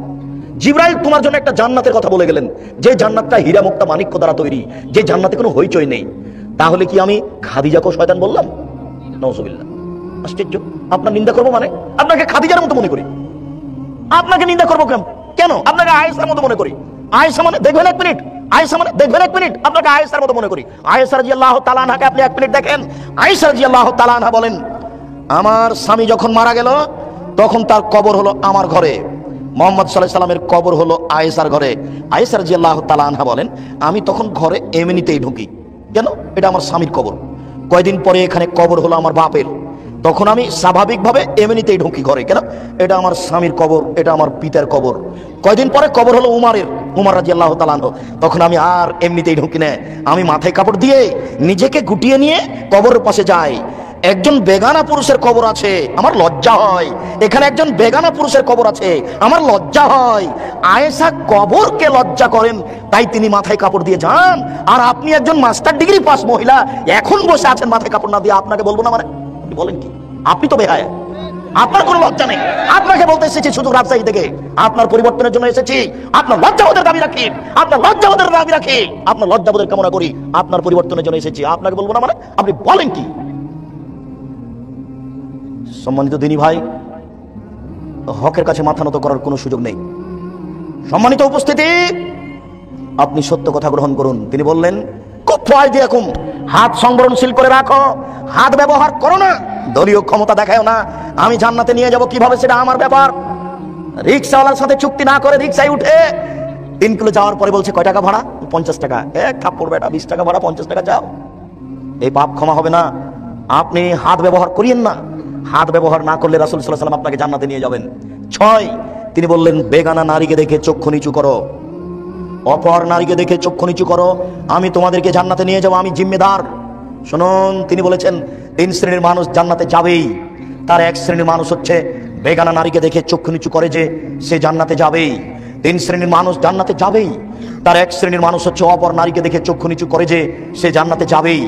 জিবরাইল তোমার জন্য একটা জান্নাতের কথা বলে গেলেন, যে জান্নাতটা হীরা মুক্তা মাণিক্য দ্বারা তৈরি, যে জান্নাতে কোনো হইচই নেই। তাহলে কি আমি খাদিজাকে শয়তান বললাম? নাউজুবিল্লাহ, আশ্চর্য। আপনার নিন্দা করবো মানে? আপনাকে খাদিজার মতো মনে করি। আপনাকে নিন্দা করবো কেন? আপনাকে আয়েশার মতো মনে করি। আয়েশা মানে দেখবেন 1 মিনিট, আয়েশা মানে দেখবেন 1 মিনিট, আপনাকে আয়েশার মতো মনে করি। আয়েশা রাদিয়াল্লাহু তাআলা আনহাকে আপনি 1 মিনিট দেখেন। আয়েশা রাদিয়াল্লাহু তাআলা আনহা বলেন, আমার স্বামী যখন মারা গেল তখন তার কবর হলো আমার ঘরে, মুহাম্মদ সাল্লাল্লাহু আলাইহি সাল্লামের কবর হলো আয়েশার ঘরে। আয়েশা রাদিয়াল্লাহু তাআলা আনহা বলেন, আমি তখন ঘরে এমনিতেই ঢুকি, কেন? এটা আমার স্বামীর কবর। কয়দিন পরে এখানে কবর হলো আমার বাপের, তখন আমি স্বাভাবিকভাবে এমনিতেই ঢুকি ঘরে, কেন? এটা আমার স্বামীর কবর, এটা আমার পিতার কবর। কয়দিন পরে কবর হলো উমারের, উমার রাদিয়াল্লাহু তাআলা আনহু, তখন আমি আর এমনিতেই ঢুকি না, আমি মাথায় কাপড় দিয়ে নিজেকে গুটিয়ে নিয়ে কবরের পাশে যাই। একজন বেগানা পুরুষের কবর আছে, আমার লজ্জা হয়। এখানে একজন বেগানা পুরুষের কবর আছে, আমার লজ্জা হয়। আয়েশা কবরকে লজ্জা করেন, তাই তিনি মাথায় কাপড় দিয়ে যান। আর আপনি একজন মাস্টার ডিগ্রি পাস মহিলা, এখন বসে আছেন মাথায় কাপড় না দিয়ে, আপনাকে বলবো না মানে? আপনি বলেন কি? আপনি তো বেহায়া, আপনার কোনো লজ্জা নেই। আপনাকে বলতে এসেছি শুধু রাজশাহী থেকে, আপনার পরিবর্তনের জন্য এসেছি। আপনার লজ্জাবোধের দাবি রাখি, আপনার লজ্জাবোধের দাবি রাখি, আপনার লজ্জাবোধের কামনা করি, আপনার পরিবর্তনের জন্য এসেছি। আপনাকে বলবো না মানে? আপনি বলেন কি? সম্মানিত দিনী ভাই, হকের কাছে মাথা নত করার কোনো সুযোগ নেই। সম্মানিত উপস্থিতি, আপনি সত্য কথা গ্রহণ করুন। তিনি বললেন, হাত সংবরণশীল করে রাখো, হাত ব্যবহার করো না, দলীয় ক্ষমতা দেখাও না। আমি জান্নাতে নিয়ে যাব কিভাবে সেটা আমার ব্যাপার। রিক্সাওয়ালার সাথে চুক্তি না করে রিক্সায় উঠে 3 কিলো যাওয়ার পরে বলছে, কয় টাকা ভাড়া? 50 টাকা। এক থাপ্পড় বেটা, 20 টাকা ভাড়া, 50 টাকা যাও। এই পাপ ক্ষমা হবে না। আপনি হাত ব্যবহার করিয়েন না। হাত ব্যবহার না করলে রাসূল সাল্লাল্লাহু আলাইহি ওয়াসাল্লাম আপনাকে জান্নাতে নিয়ে যাবেন। 6, তিনি বললেন, বেগানা নারীকে দেখে চক্ষু নিচু করো, অপর নারীকে দেখে চক্ষু নিচু করো, আমি তোমাদেরকে জান্নাতে নিয়ে যাবো, আমি জিম্মেদার। শুনুন, তিনি বলেছেন 3 শ্রেণীর মানুষ জান্নাতে যাবেই। তার 1 শ্রেণীর মানুষ হচ্ছে বেগানা নারীকে দেখে চক্ষু নিচু করে যে সে জান্নাতে যাবেই। 3 শ্রেণীর মানুষ জান্নাতে যাবেই। তার 1 শ্রেণীর মানুষ হচ্ছে অপর নারীকে দেখে চক্ষু নিচু করে যে সে জান্নাতে যাবেই।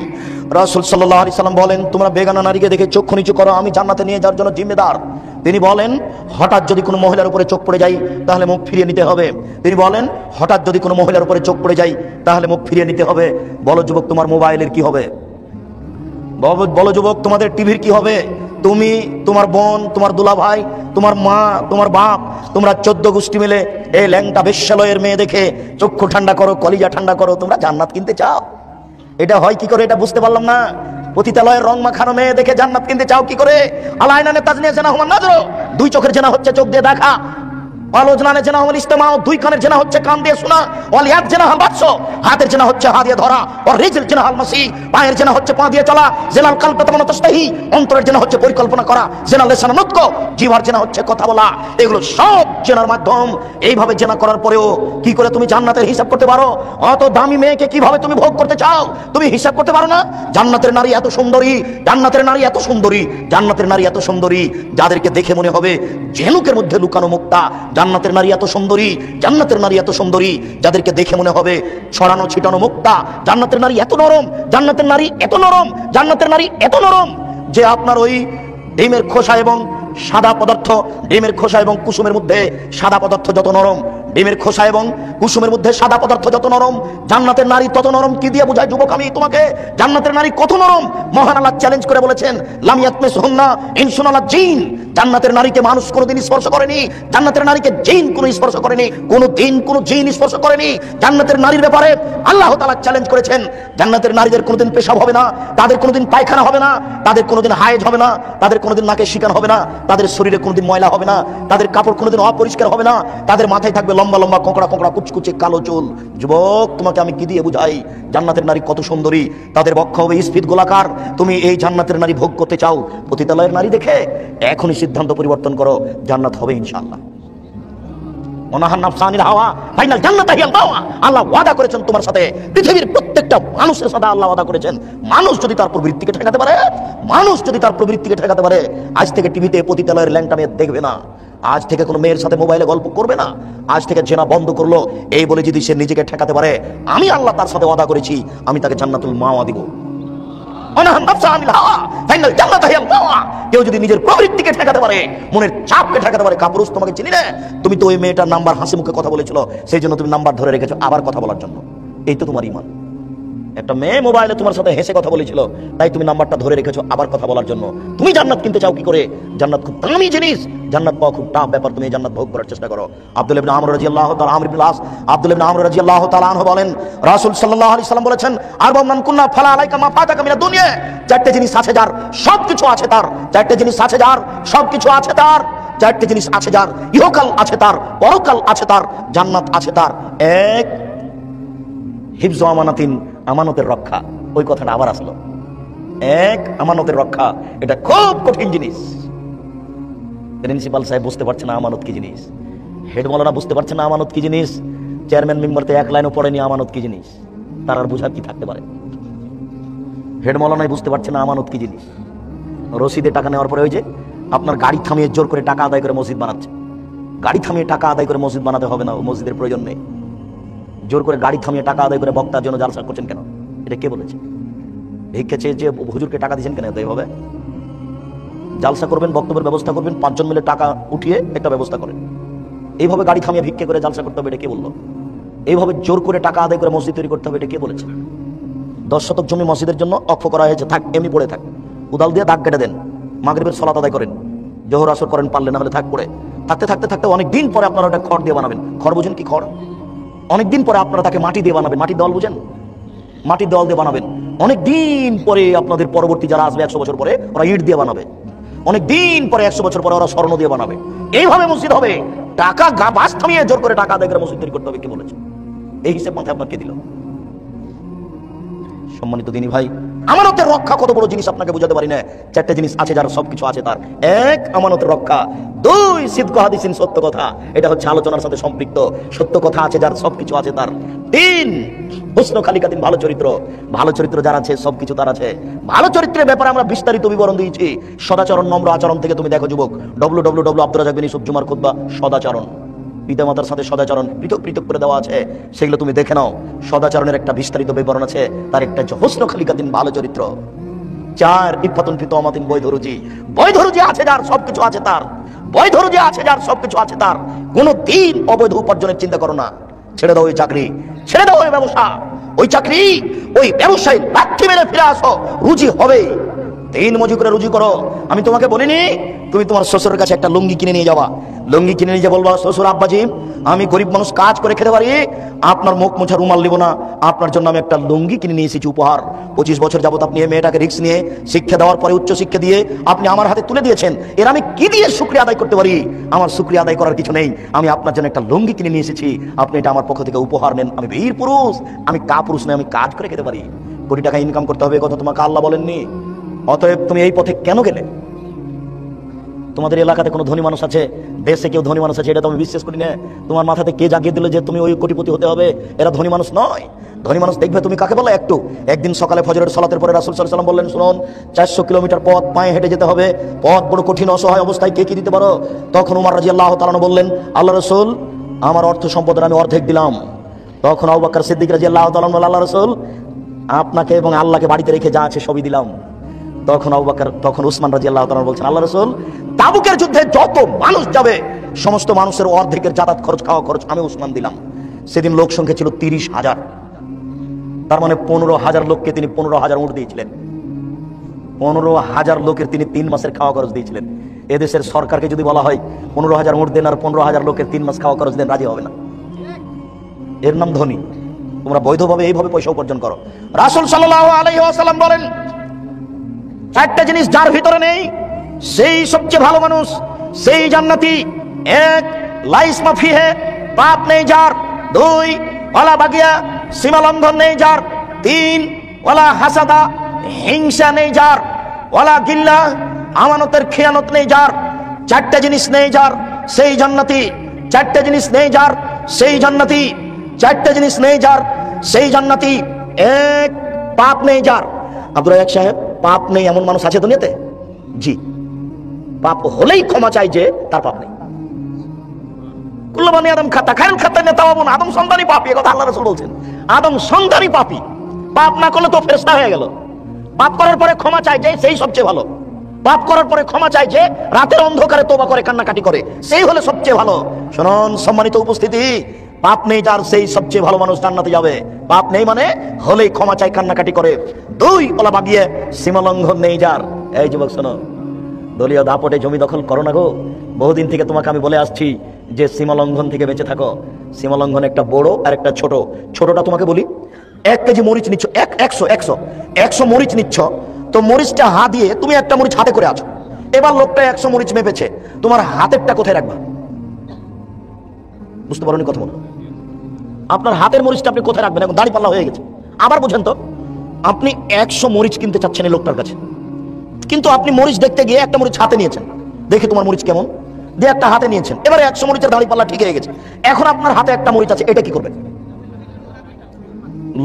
রাসূল সাল্লাল্লাহু আলাইহি সাল্লাম বলেন, তোমরা বেগানা নারীকে দেখে চক্ষু নিচু করো, আমি জান্নাতে নিয়ে যাওয়ার জন্য জিম্মেদার। তিনি বলেন, হঠাৎ যদি কোনো মহিলার উপরে চোখ পড়ে যায় তাহলে মুখ ফিরিয়ে নিতে হবে। তিনি বলেন, হঠাৎ যদি কোনো মহিলার উপরে চোখ পড়ে যায় তাহলে মুখ ফিরিয়ে নিতে হবে। বলো যুবক, তোমার মোবাইলের কি হবে? বলো যুবক, তোমাদের টিভির কি হবে? তুমি, তোমার বোন, তোমার দুলা ভাই, তোমার মা, তোমার বাপ, তোমরা 14 গোষ্ঠী মিলে এই ল্যাংটা বেশ্যালয়ের মেয়ে দেখে চক্ষু ঠান্ডা করো, কলিজা ঠান্ডা করো, তোমরা জান্নাত কিনতে চাও? এটা হয় কি করে? এটা বুঝতে পারলাম না। পতিতালয়ের রং মাখানো মেয়ে দেখে জান্নাত কিনতে চাও কি করে? আলাইনানে তাজনিয়া জেনা হুমান নাজর, 2 চোখের জেনা হচ্ছে চোখ দিয়ে দেখা। আলোচনানে জেনা হল ইস্তেমাও, 2 কানের জেনা হচ্ছে কান দিয়ে শোনা। ওয়াল ইয়াদ জেনা হল বাদশ, হাতের জেনা হচ্ছে হাত দিয়ে ধরা। ওয়াল রিজল জেনা হল মাসি, পায়ের জেনা হচ্ছে পা দিয়ে চলা। জেনাল কলব তামান্না তাস্তাহি, অন্তরের জেনা হচ্ছে পরিকল্পনা করা। জেনাল লিসান নুতক, জিহ্বার জেনা হচ্ছে কথা বলা। এগুলো সব জেনার মাধ্যম। এইভাবে জেনা করার পরেও কি করে তুমি জান্নাতের হিসাব করতে পারো? অত দামি মেয়েকে কিভাবে তুমি ভোগ করতে চাও? তুমি হিসাব করতে পারো না? জান্নাতের নারী এত সুন্দরী, জান্নাতের নারী এত সুন্দরী, জান্নাতের নারী এত সুন্দরী, যাদেরকে দেখে মনে হবে ঝিনুকের মধ্যে লুকানো মুক্তা। জান্নাতের নারী এত সুন্দরী, জান্নাতের নারী এত সুন্দরী, যাদেরকে দেখে মনে হবে ছড়ানো ছিটানো মুক্তা। জান্নাতের নারী এত নরম, জান্নাতের নারী এত নরম, জান্নাতের নারী এত নরম যে আপনার ওই ডিমের খোসা এবং সাদা পদার্থ, ডিমের খোসা এবং কুসুমের মধ্যে সাদা পদার্থ যত নরম, ডিমের খোসা এবং কুসুমের মধ্যে সাদা পদার্থ যত নরম, জান্নাতের নারী তত নরম। কি দিয়ে বোঝায় যুবক আমি তোমাকে? জান্নাতের নারী কত নরম! মহান আল্লাহ চ্যালেঞ্জ করে বলেছেন, লাম ইয়াতমিসহুন্না ইনসুন ওয়ালা জিন। জান্নাতের নারীকে মানুষ কোনোদিন স্পর্শ করেনি, জান্নাতের নারীকে জিন কোনো স্পর্শ করেনি, কোনোদিন কোনো জিন স্পর্শ করেনি। জান্নাতের নারীর ব্যাপারে আল্লাহ তাআলা চ্যালেঞ্জ করেছেন, জান্নাতের নারীদের কোনোদিন পেশাব হবে না, তাদের কোনোদিন পায়খানা হবে না, তাদের কোনোদিন হায়েজ হবে না, তাদের কোনোদিন নাকে শিকার হবে না, তাদের শরীরে কোনোদিন ময়লা হবে না, তাদের কাপড় কোনোদিন অপরিষ্কার হবে না, তাদের মাথায় থাকবে লম্বা লম্বা কোঁকড়া কোঁকড়া কুচকুচে কালো চুল। যুবক, তোমাকে আমি কি দিয়ে বুঝাই জান্নাতের নারী কত সুন্দরী? তাদের বক্ষ হবে স্ফীত গোলাকার। তুমি এই জান্নাতের নারী ভোগ করতে চাও? পতিতালয়ের নারী দেখে এখনই সিদ্ধান্ত পরিবর্তন করো, জান্নাত হবে ইনশাআল্লাহ। আল্লাহ ওয়াদা করেছেন তোমার সাথে, পৃথিবীর প্রত্যেকটা মানুষের সাথে আল্লাহ ওয়াদা করেছেন। মানুষ যদি তার প্রবৃত্তিকে ঠেকাতে পারে, মানুষ যদি তার প্রবৃত্তিকে ঠেকাতে পারে, আজ থেকে টিভিতে পতিতালয়ের ল্যাংটা মেয়ে দেখবে না, আজ থেকে কোনো মেয়ের সাথে মোবাইলে গল্প করবে না, আজ থেকে জেনা বন্ধ করলো। এই বলে যদি সে নিজেকে ঠেকাতে পারে, আমি আল্লাহ তার সাথে ওয়াদা করেছি, আমি তাকে জান্নাতুল মাওয়া দিব। কেউ যদি নিজের প্রবৃত্তিকে ঠেকাতে পারে, মনের চাপকে ঠেকাতে পারে, কাপুরুষ তোমাকে চিনি না, তুমি তো ওই মেয়েটার নাম্বার হাসি মুখে কথা বলেছিল, সেই জন্য তুমি নাম্বার ধরে রেখেছো আবার কথা বলার জন্য। এই তো তোমার ঈমান। একটা মেয়ে মোবাইলে তোমার সাথে হেসে কথা বলেছিল, তাই তুমি নাম্বারটা ধরে রেখেছো আবার কথা বলার জন্য। তুমি জান্নাত কিনতে চাও কি করে? জান্নাত খুব দামি জিনিস, জান্নাত পাওয়া খুব টাফ ব্যাপার। তুমি জান্নাত ভোগ করার চেষ্টা করো। আব্দুল্লাহ ইবনে আমর রাদিয়াল্লাহু তাআলা আমর ইবনে আস আব্দুল্লাহ ইবনে আমর রাদিয়াল্লাহু তাআলা আনহু বলেন, রাসূল সাল্লাল্লাহু আলাইহি সাল্লাম বলেছেন, আরবাউন মান কুন্না ফালা আলাইকা মা ফাতাকা মিনাদ দুনিয়া। চারটি জিনিস আছে যার সবকিছু আছে তার, চারটি জিনিস আছে যার সবকিছু আছে তার, চারটি জিনিস আছে যার ইহকাল আছে তার, পরকাল আছে তার, জান্নাত আছে তার। এক, হিফজু আমানাতিন, আমানতের রক্ষা। ওই কথাটা আবার আসলো, এক, আমানতের রক্ষা। এটা খুব কঠিন জিনিস। প্রিন্সিপাল সাহেব বুঝতে পারছে না আমানত কি জিনিস, হেড মাওলানা বুঝতে পারছে না আমানত কি জিনিস, চেয়ারম্যান মেম্বারতে এক লাইনও পড়েনি আমানত কি জিনিস, তার আর বোঝার কি থাকতে পারে? হেড মাওলানাই বুঝতে পারছে না আমানত কি জিনিস। রসিদে টাকা নেওয়ার পরে ওই যে আপনার গাড়ি থামিয়ে জোর করে টাকা আদায় করে মসজিদ বানাচ্ছে। গাড়ি থামিয়ে টাকা আদায় করে মসজিদ বানাতে হবে না, মসজিদের প্রয়োজন নেই। জোর করে গাড়ি থামিয়ে টাকা আদায় করে বক্তার জন্য জালসা করছেন কেন? এটা কে বলেছে? ভিক্ষা চেয়ে যে হুজুরকে টাকা দিচ্ছেন কেন? এইভাবে জালসা করবেন, বক্তব্যের ব্যবস্থা করবেন, 5 জন মিলে টাকা উঠিয়ে একটা ব্যবস্থা করেন। এইভাবে গাড়ি থামিয়ে ভিক্ষা করে জালসা করতে হবে, এটা কে বললো? এইভাবে জোর করে টাকা আদায় করে মসজিদ তৈরি করতে হবে, এটা কে বলেছে? 10 শতক জমি মসজিদের জন্য অক্ষ করা হয়েছে, থাক এমনি পড়ে থাক, উদাল দিয়ে দাগ কেটে দেন, মাগরিবের সালাত আদায় করেন, জোহর আসর করেন, পারলে না হলে থাক পড়ে থাকতে থাকতে থাকতে অনেক দিন পরে আপনারা ওটা খড় দিয়ে বানাবেন। খড় বুঝেন কি? খড় অনেক দিন পরে আপনারা তাকে মাটি দিয়ে বানাবেন। মাটির দেওয়াল বুঝেন? মাটির দেওয়াল দিয়ে বানাবেন। অনেক দিন পরে আপনাদের পরবর্তী যারা আসবে 100 বছর পরে, ওরা ইট দিয়ে বানাবে। অনেক দিন পরে 100 বছর পরে ওরা স্বর্ণ দিয়ে বানাবে। এইভাবে মসজিদ হবে। টাকা বাস থামিয়ে জোর করে টাকা আদায় করে মসজিদ তৈরি করতে হবে, কে বলেছে? এই হিসেব মাথায় আপনাকে দিল। সম্মানিত দিনী ভাই, আমানতের রক্ষা কত বড় জিনিস আপনাকে বোঝাতে পারি না। 4টে জিনিস আছে যার সবকিছু আছে তার। 1, আমানতের রক্ষা। 2, সিদক হাদিসিন, সত্য কথা। এটা হচ্ছে আলোচনার সাথে সম্পৃক্ত। সত্য কথা আছে যার সবকিছু আছে তার। 3, হুসনু খালিকাতিন, ভালো চরিত্র। ভালো চরিত্র যার আছে সবকিছু তার আছে। ভালো চরিত্রের ব্যাপারে আমরা বিস্তারিত বিবরণ দিয়েছি। সদাচরণ, নম্র আচরণ থেকে তুমি দেখো যুবক, www.abdurrazak.bin খুতবা, সদাচরণ, পিতামাতার সাথে সদাচরণ পৃথক পৃথক করে দেওয়া আছে, সেগুলো তুমি দেখে নাও। সদাচরণের একটা বিস্তারিত বিবরণ আছে, তার একটা হচ্ছে হুসনু খালিকাতিন, ভালো চরিত্র। 4, ইফাতুন ফি তাওমাতিন, বৈধরুজি। বৈধরুজি আছে যার সবকিছু আছে তার। বৈধরুজি আছে যার সবকিছু আছে তার। কোনো দিন অবৈধ উপার্জনের চিন্তা করো না। ছেড়ে দাও ওই চাকরি, ছেড়ে দাও ওই ব্যবসা, ওই চাকরি, ওই ব্যবসায় লাথি মেরে ফিরে আসো, রুজি হবে। 3 মজুরি করে রুজি করো। আমি তোমাকে বলিনি তুমি তোমার শ্বশুরের কাছে একটা লুঙ্গি কিনে নিয়ে যাবা, লুঙ্গি কিনে নিয়ে বলবা, শ্বশুর আব্বাজি আমি গরিব মানুষ, কাজ করে খেতে পারি, আপনার মুখ মোছা রুমাল নিব না, আপনার জন্য আমি একটা লুঙ্গি কিনে নিয়ে এসেছি উপহার। 25 বছর যাবত আপনি এই মেয়েটাকে রিস্ক নিয়ে শিক্ষা দেওয়ার পরে, উচ্চ শিক্ষা দিয়ে আপনি আমার হাতে তুলে দিয়েছেন। এর আমি কি দিয়ে শুকরিয়া আদায় করতে পারি? আমার শুকরিয়া আদায় করার কিছু নেই। আমি আপনার জন্য একটা লুঙ্গি কিনে নিয়ে এসেছি, আপনি এটা আমার পক্ষ থেকে উপহার নেন। আমি বীর পুরুষ, আমি কাপুরুষ নই, আমি কাজ করে খেতে পারি। কোটি টাকা ইনকাম করতে হবে, কথা তোমাকে আল্লাহ বলেননি। অতএব তুমি এই পথে কেন গেলে? তোমাদের এলাকাতে কোনো ধনী মানুষ আছে, দেশে কেউ ধনী মানুষ আছে, এটা তো আমি বিশ্বাস করি না। তোমার মাথাতে কে জাগিয়ে দিল যে তুমি ওই কোটিপতি হতে হবে? এরা ধনী মানুষ নয়। ধনী মানুষ দেখবে তুমি কাকে বলে? একদিন সকালে ফজরের সালাতের পরে রাসূল সাল্লাল্লাহু আলাইহি ওয়াসাল্লাম বললেন, শুনুন, 400 কিলোমিটার পথ পায়ে হেঁটে যেতে হবে, পথ বড় কঠিন, অসহায় অবস্থায় কে কি দিতে পারো? তখন উমর রাদিয়াল্লাহু তাআলা বললেন, আল্লাহ রাসূল, আমার অর্থ সম্পদের আমি অর্ধেক দিলাম। তখন আবু বকর সিদ্দিক রাদিয়াল্লাহু তাআলা বললেন, আল্লাহ রাসূল, আপনাকে এবং আল্লাহকে বাড়িতে রেখে যা আছে সবই দিলাম। তখন উসমান রাদিয়াল্লাহু তাআলা বলছেন, আল্লাহ রাসূল, তাবুকের যুদ্ধে যত মানুষ যাবে সমস্ত মানুষের অর্ধেকের যাতায়াত খরচ, খাওয়া খরচ আমি উসমান দিলাম। সেদিন লোক সংখ্যা ছিল 30,000, তার মানে 15,000 লোককে তিনি 15,000 উট দিয়েছিলেন। 15,000 লোকের তিনি 3 মাসের খাওয়া খরচ দিয়েছিলেন। এদেশের সরকারকে যদি বলা হয় 15,000 উট দেন আর 15,000 লোকের 3 মাস খাওয়া খরচ দেন, রাজি হবে না। এর নাম ধনী। তোমরা বৈধভাবে এইভাবে পয়সা উপার্জন করো। রাসূল সাল্লাল্লাহু আলাইহি ওয়াসাল্লাম বলেন, 4টা জিনিস যার ভিতরে নেই সেই সবচেয়ে ভালো মানুষ, সেই জান্নাতি। 1, লাইসমা ফিহে, পাপ নেই যার। 2, ওয়ালা বাগিয়া, সীমালঙ্ঘন নেই যার। 3, ওয়ালা হাসাদা, হিংসা নেই যার। ওয়ালা গিল্লা, আমানতের খেয়ানত নেই যার। 4টা জিনিস নেই যার সেই জান্নাতি। 4টা জিনিস নেই যার সেই জান্নাতি। 4টা জিনিস নেই যার সেই জান্নাতি। 1, পাপ নেই যার। আব্দুর রাজ্জাক সাহেব, পাপ নেই এমন মানুষ আছে দুনিয়াতে? জি। পাপ হলেই ক্ষমা চাই যে তার পাপ নেই। কুল্লু বানি আদম খাতা খায়রুল খাত্তাইন তাওয়াবুন, আদম সন্তানই পাপী, কথা আল্লাহ রাসূল বলছেন। আদম সন্তানই পাপী। পাপ না করলে তো ফেরেশতা হয়ে গেল। পাপ করার পরে ক্ষমা চাই যে সেই সবচেয়ে ভালো। পাপ করার পরে ক্ষমা চাই যে রাতের অন্ধকারে তওবা করে কান্নাকাটি করে, সেই হলে সবচেয়ে ভালো। শুনুন সম্মানিত উপস্থিতি, পাপ নেই যার সেই সবচেয়ে ভালো মানুষ জান্নাতে যাবে। পাপ নেই মানে হলেই ক্ষমা চাই, কান্নাকাটি করে। দুই ওলা বাগিয়ে সীমালঙ্ঘন নেই যার। এই যুবক শোনো, দলীয় দাপটে জমি দখল করো না গো। বহুদিন থেকে তোমাকে আমি বলে আসছি যে সীমালঙ্ঘন থেকে বেঁচে থাকো। সীমালঙ্ঘন একটা বড় আর একটা ছোট। ছোটটা তোমাকে বলি, 1 কেজি মরিচ নিচ্ছ, 100 মরিচ নিচ্ছ, তো মরিচটা হাত দিয়ে তুমি একটা মরিচ হাতে করে আছো। এবার লোকটা 100 মরিচ মেপেছে, তোমার হাতেরটা কোথায় রাখবা? বুঝতে পারোনি কথা বলো? আপনার হাতের মরিচটা আপনি কোথায় রাখবেন? এখন দাড়ি পাল্লা হয়ে গেছে। আবার বুঝেন তো, আপনি 100 মরিচ কিনতে চাচ্ছেন এই লোকটার কাছে, কিন্তু আপনি মরিচ দেখতে গিয়ে একটা মরিচ হাতে নিয়েছেন, দেখে তোমার মরিচ কেমন দিয়ে একটা হাতে নিয়েছেন। এবারে 100 মরিচের দাড়ি পাল্লা ঠিক হয়ে গেছে, এখন আপনার হাতে একটা মরিচ আছে, এটা কি করবেন?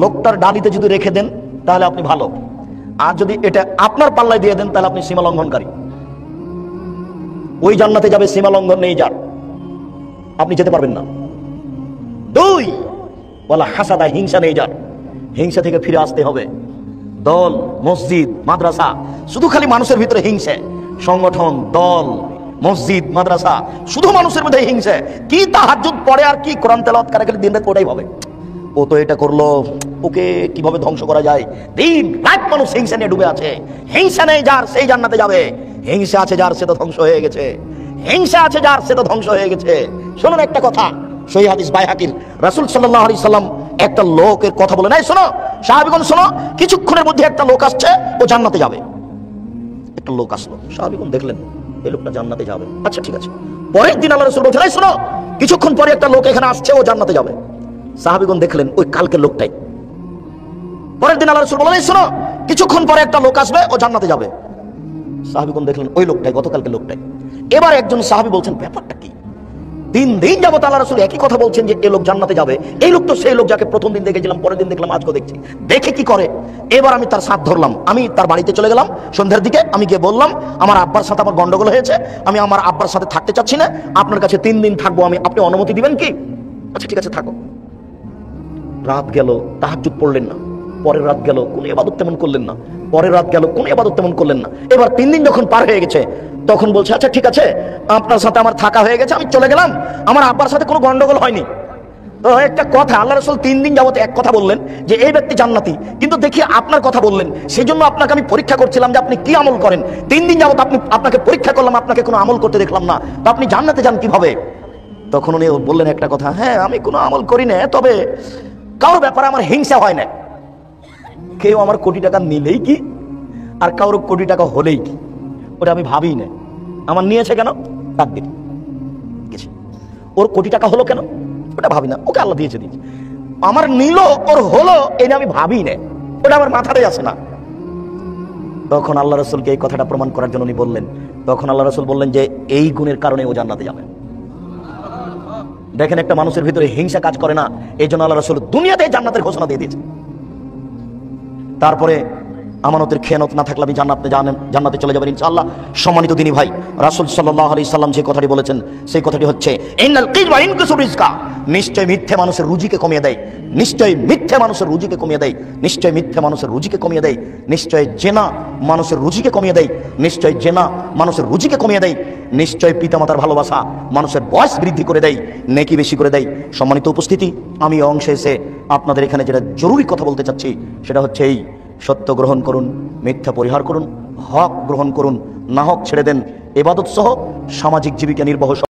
লোকটার ডালিতে যদি রেখে দেন তাহলে আপনি ভালো, আর যদি এটা আপনার পাল্লায় দিয়ে দেন তাহলে আপনি সীমা লঙ্ঘনকারী। ওই জান্নাতে যাবে সীমা লঙ্ঘন নেই যার, আপনি যেতে পারবেন না। দুই বলা হাসাদা, হিংসা নেই যার, হিংসা থেকে ফিরে আসতে হবে। দল, মসজিদ, মাদ্রাসা, শুধু খালি মানুষের ভিতরে হিংসে। সংগঠন, দল, মসজিদ, মাদ্রাসা, শুধু মানুষের মধ্যে হিংসে। কি তাহাজ্জুদ পড়ে আর কি কোরআন তেলাওয়াত করে, খালি দিন রাত ওটাই ভাবে ও তো এটা করলো, ওকে কিভাবে ধ্বংস করা যায়। দিন রাত মানুষ হিংসা নিয়ে ডুবে আছে। হিংসা নেই যার সেই জান্নাতে যাবে, হিংসা আছে যার সে তো ধ্বংস হয়ে গেছে। হিংসা আছে যার সে তো ধ্বংস হয়ে গেছে। শোনেন একটা কথা, সহিহ হাদিস বাইহাকির, রাসূল সাল্লাল্লাহু আলাইহি সাল্লাম একটা লোকের কথা বলে নাই, শোনো সাহাবীগণ শোনো, কিছুক্ষণের মধ্যে একটা লোক আসছে, ও জান্নাতে যাবে। একটা লোক আসলো, সাহাবীগণ দেখলেন এই লোকটা জান্নাতে যাবে, আচ্ছা ঠিক আছে। পরের দিন আল্লাহ রাসূল বলছেন, এই শোনো, কিছুক্ষণ পরে একটা লোক এখানে আসছে, ও জান্নাতে যাবে। সাহাবীগণ দেখলেন ওই কালকের লোকটাই। পরের দিন আল্লাহ রাসূল বললেন, এই শোনো, কিছুক্ষণ পরে একটা লোক আসবে, ও জান্নাতে যাবে। সাহাবীগণ দেখলেন ওই লোকটাই, গতকালকে লোকটাই। এবার একজন সাহাবী বলছেন, ব্যাপারটা কি? 3 দিন যাবত আল্লাহ রাসূল একই কথা বলছেন যে এই লোক জান্নাতে যাবে। এই লোক তো সেই লোক যাকে প্রথম দিন দেখেছিলাম, পরের দিন দেখলাম, আজকে দেখছি। দেখে কি করে? এবার আমি তার সাথ ধরলাম, আমি তার বাড়িতে চলে গেলাম সন্ধ্যার দিকে। আমি গিয়ে বললাম, আমার আব্বার সাথে আমার গন্ডগোল হয়েছে, আমি আমার আব্বার সাথে থাকতে চাচ্ছি না, আপনার কাছে 3 দিন থাকবো আমি, আপনি অনুমতি দিবেন কি? আচ্ছা ঠিক আছে থাকো। রাত গেল, তাহাজ্জুদ পড়লেন না। পরের রাত গেল, কোন ইবাদত তেমন করলেন না। পরের রাত গেল, কোন ইবাদত তেমন করলেন না। এবার 3 দিন যখন পার হয়ে গেছে, তখন বলছে, আচ্ছা ঠিক আছে, আপনার সাথে আমার থাকা হয়ে গেছে, আমি চলে গেলাম, আমার আব্বার সাথে কোনো গন্ডগোল হয়নি। তো একটা কথা, আল্লাহ রাসূল 3 দিন যাবত এক কথা বললেন যে এই ব্যক্তি জান্নাতি, কিন্তু দেখি আপনার কথা বললেন, সেই জন্য আপনাকে আমি পরীক্ষা করছিলাম যে আপনি কি আমল করেন। 3 দিন যাবত আপনাকে পরীক্ষা করলাম, আপনাকে কোনো আমল করতে দেখলাম না, তো আপনি জান্নাতে যান কিভাবে? তখন উনি বললেন একটা কথা, হ্যাঁ আমি কোনো আমল করি না, তবে কারোর ব্যাপারে আমার হিংসা হয় না। কেউ আমার কোটি টাকা নিলেই কি, আর কারোর কোটি টাকা হলেই কি, ওটা আমি ভাবি না। আমার নিয়েছে কেন, তার দিন কিছু, ওর কোটি টাকা হলো কেন, ওটা ভাবি না, ওকে আল্লাহ দিয়েছে দিয়েছে। আমার নিল, ওর হলো, এটা আমি ভাবি না, ওটা আমার মাথাতে আসে না। তখন আল্লাহ রাসূলকে এই কথাটা প্রমাণ করার জন্য উনি বললেন, তখন আল্লাহ রাসূল বললেন যে এই গুণের কারণে ও জান্নাতে যাবে। দেখেন, একটা মানুষের ভিতরে হিংসা কাজ করে না, এই জন্য আল্লাহ রাসূল দুনিয়াতে জান্নাতের ঘোষণা দিয়ে দিয়েছে। তারপরে আমানতের খেয়ানত না থাকলে আপনি জান্নাতে চলে যাবেন ইনশাআল্লাহ। সম্মানিত দিনী ভাই, রাসূল সাল্লাল্লাহু আলাইহি সাল্লাম যে কথাটি বলেছেন, সেই কথাটি হচ্ছে, ইন্নাল কিযবা ইনকুসু রিজকা, নিশ্চয় মিথ্যে মানুষের রুজিকে কমিয়ে দেয়, নিশ্চয় মিথ্যে মানুষের রুজিকে কমিয়ে দেয়, নিশ্চয় মিথ্যে মানুষের রুজিকে কমিয়ে দেয়, নিশ্চয় জেনা মানুষের রুজিকে কমিয়ে দেয়, নিশ্চয় জেনা মানুষের রুজিকে কমিয়ে দেয়, নিশ্চয় পিতামাতার ভালোবাসা মানুষের বয়স বৃদ্ধি করে দেয়, নেকি বেশি করে দেয়। সম্মানিত উপস্থিতি, আমি অংশে এসে আপনাদের এখানে যেটা জরুরি কথা বলতে চাচ্ছি সেটা হচ্ছে এই, সত্য গ্রহণ করুন, মিথ্যা পরিহার করুন, হক গ্রহণ করুন, না হক ছেড়ে দেন। ইবাদত সহ সামাজিক জীবিকা নির্বাহ